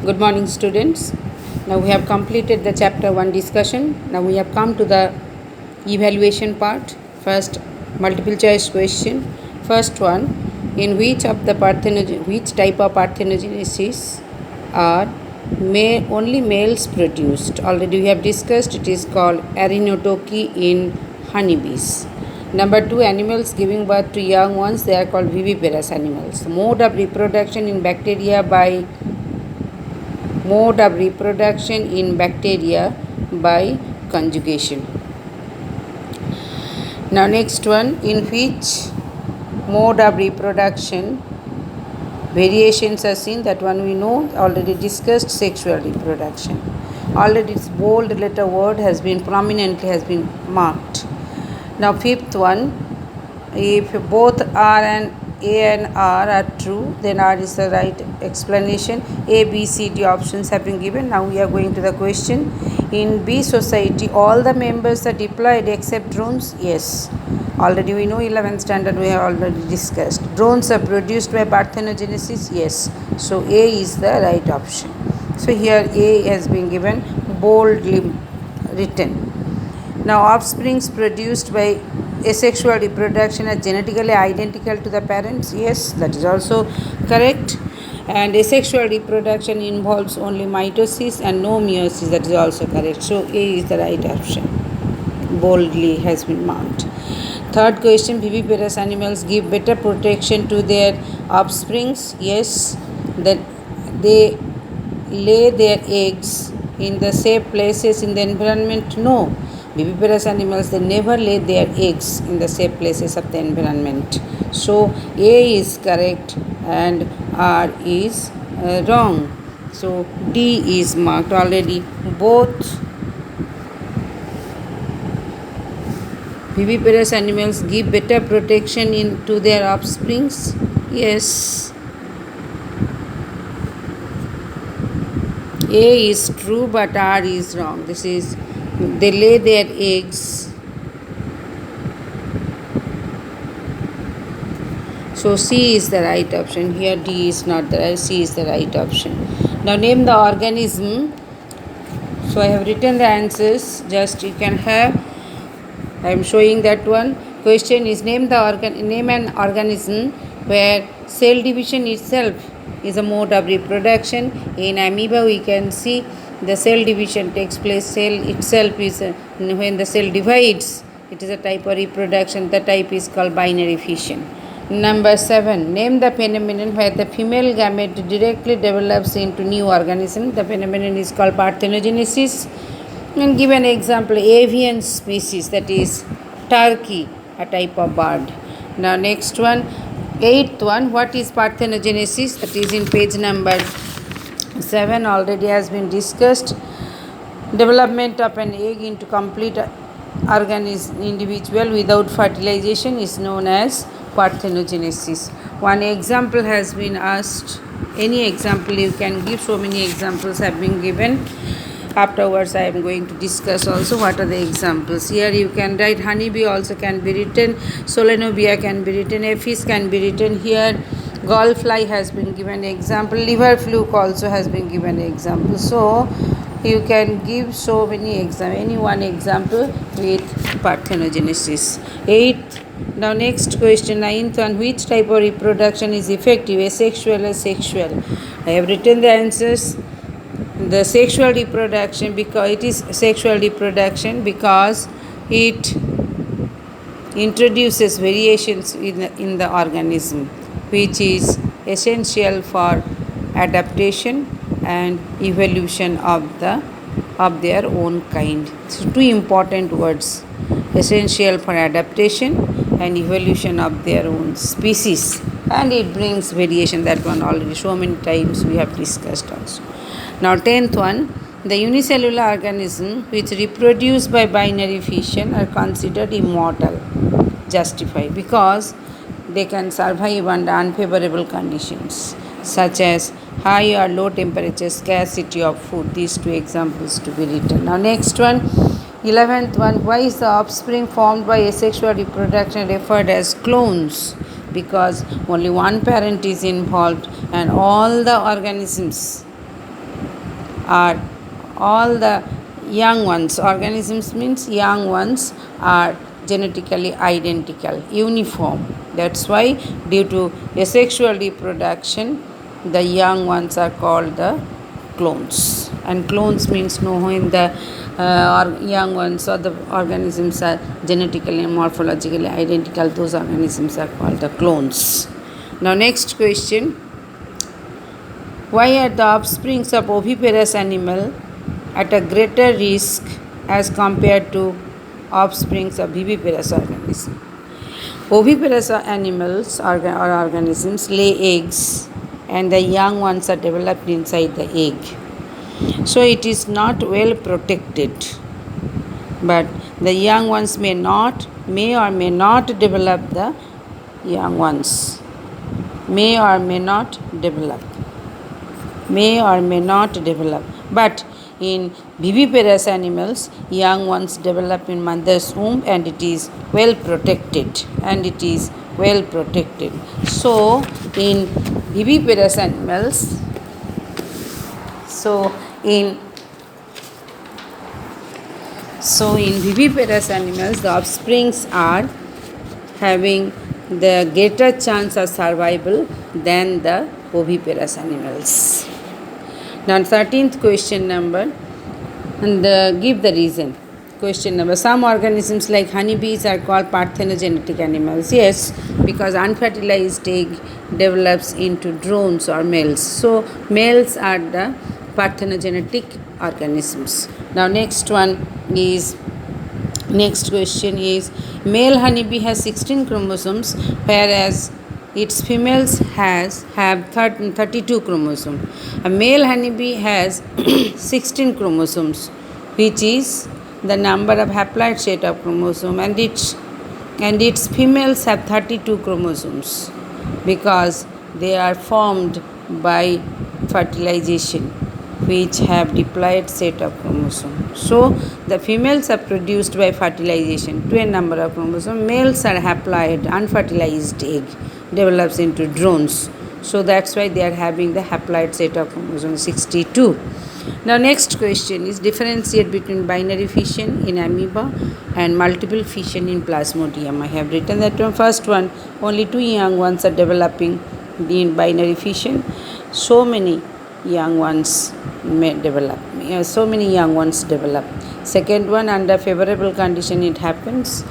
Good morning, students. Now we have completed the chapter 1 discussion. Now we have come to the evaluation part. First, multiple choice question. First one, in which type of parthenogenesis are only males produced? Already we have discussed. It is called arenotoky in honeybees. Number 2, animals giving birth to young ones, they are called viviparous animals. Mode of reproduction in bacteria by conjugation. Now next one, in which mode of reproduction variations are seen? That one we know, already discussed, sexual reproduction. Already its bold letter word has been prominently marked. Now fifth one, if both R and A and R are true, then R is the right explanation. A, B, C, D options have been given. Now we are going to the question. In bee society, all the members are diploid except drones? Yes. Already we know 11th standard we have already discussed. Drones are produced by parthenogenesis? Yes. So A is the right option. So here A has been given, boldly written. Now offsprings produced by asexual reproduction are genetically identical to the parents? Yes, that is also correct. And asexual reproduction involves only mitosis and no meiosis, that is also correct. So A is the right option, boldly has been marked. Third question, viviparous animals give better protection to their offsprings? Yes. That they lay their eggs in the safe places in the environment? No. Viviparous animals, they never lay their eggs in the safe places of the environment. So A is correct and R is wrong. So D is marked already. Both viviparous animals give better protection to their offsprings? Yes. A is true but R is wrong. This is, they lay their eggs. So C is the right option. Here D is not the right, C is the right option. Now name the organism. So I have written the answers, just you can have. I am showing that one. Question is, name an organism where cell division itself is a mode of reproduction. In amoeba we can see the cell division takes place. Cell itself is when the cell divides, it is a type of reproduction. The type is called binary fission. Number 7, name the phenomenon where the female gamete directly develops into new organism. The phenomenon is called parthenogenesis. And give an example, avian species, that is turkey, a type of bird. Now next one, 8th one, what is parthenogenesis? That is in page number 7, already has been discussed. Development of an egg into complete organism individual without fertilization is known as parthenogenesis. One example has been asked. Any example you can give, so many examples have been given. Afterwards I am going to discuss also what are the examples. Here you can write honeybee also can be written, solenobia can be written, aphis can be written. Here gallfly has been given example, liver fluke also has been given example. So you can give so many any one example with parthenogenesis. 8th, now next question, 9th one, which type of reproduction is effective, asexual or sexual? I have written the answers. The sexual reproduction, because it is sexual reproduction because it introduces variations in the organism, which is essential for adaptation and evolution of their own kind. So two important words, essential for adaptation and evolution of their own species, and it brings variation. That one already so many times we have discussed also. Now 10th one, the unicellular organisms which reproduce by binary fission are considered immortal. Justified, because they can survive under unfavorable conditions such as high or low temperature, scarcity of food. These two examples to be written. Now next one, 11th one, why is the offspring formed by asexual reproduction referred as clones? Because only one parent is involved and all the organisms are all the young ones. Organisms means young ones are genetically identical, uniform. That's why, due to asexual reproduction, the young ones are called the clones. And clones means knowing the young ones or the organisms are genetically and morphologically identical. Those organisms are called the clones. Now, next question. Why are the offsprings of oviparous animal at a greater risk as compared to offsprings of viviparous organisms? Oviparous animals or organisms lay eggs and the young ones are developed inside the egg. So it is not well protected, but the young ones may or may not develop. The young ones may or may not develop, but in viviparous animals, young ones develop in mother's womb and it is well protected, So in viviparous animals, the offsprings are having the greater chance of survival than the oviparous animals. Now, 13th question number, and give the reason. Question number. Some organisms like honeybees are called parthenogenetic animals. Yes, because unfertilized egg develops into drones or males. So, males are the parthenogenetic organisms. Now, next question is male honeybee has 16 chromosomes, whereas its females have 32 chromosomes. A male honeybee has 16 chromosomes, which is the number of haploid set of chromosome, and its females have 32 chromosomes because they are formed by fertilization, which have diploid set of chromosomes. So the females are produced by fertilization to a number of chromosomes. Males are haploid, unfertilized egg develops into drones. So that's why they are having the haploid set of chromosomes 62. Now next question is differentiate between binary fission in amoeba and multiple fission in Plasmodium. I have written that one. First one, only 2 young ones are developing in binary fission. So many young ones develop. Second one, under favorable condition it happens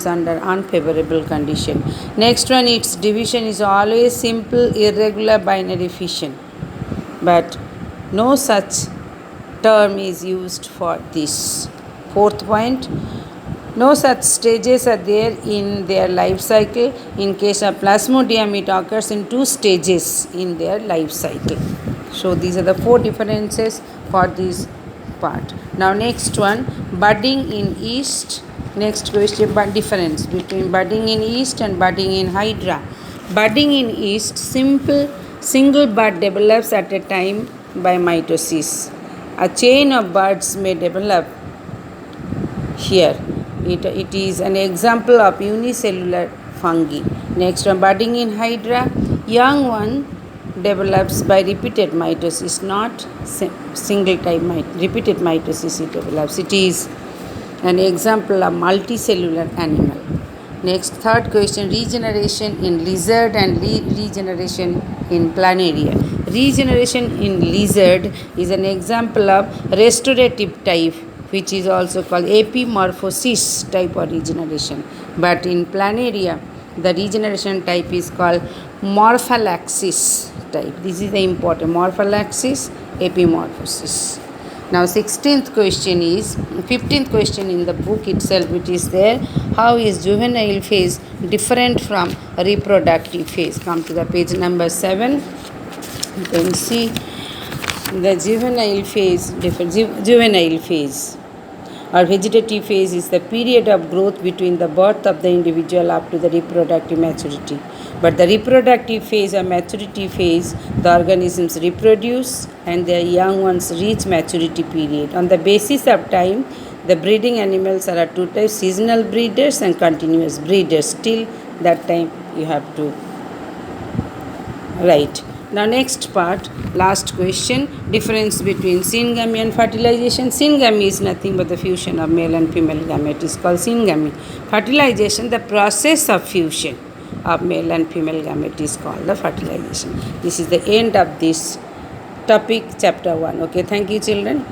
under unfavorable condition. Next one, its division is always simple irregular binary fission, but no such term is used for this. Fourth point, no such stages are there in their life cycle. In case of Plasmodium, it occurs in 2 stages in their life cycle. So these are the 4 differences for this part. Now next one, budding in yeast. Next question, difference between budding in yeast and budding in hydra. Budding in yeast, single bud develops at a time by mitosis. A chain of buds may develop here. It is an example of unicellular fungi. Next one, budding in hydra, young one develops by repeated mitosis, not single time repeated mitosis it develops. It is an example of multicellular animal. Next, third question, regeneration in lizard and regeneration in planaria. Regeneration in lizard is an example of restorative type, which is also called epimorphosis type of regeneration. But in planaria, the regeneration type is called morphallaxis type. This is the important morphallaxis, epimorphosis. Now 15th question in the book itself, which is there. How is juvenile phase different from reproductive phase? Come to the page number 7. You can see the juvenile phase. Juvenile phase or vegetative phase is the period of growth between the birth of the individual up to the reproductive maturity. But the reproductive phase or maturity phase, the organisms reproduce and their young ones reach maturity period. On the basis of time, the breeding animals are 2 types, seasonal breeders and continuous breeders. Till that time you have to write. Now next part, last question, difference between syngamy and fertilization. Syngamy is nothing but the fusion of male and female gamete is called syngamy. Fertilization, the process of fusion of male and female gamete is called the fertilization. This is the end of this topic, chapter 1. Okay, thank you children.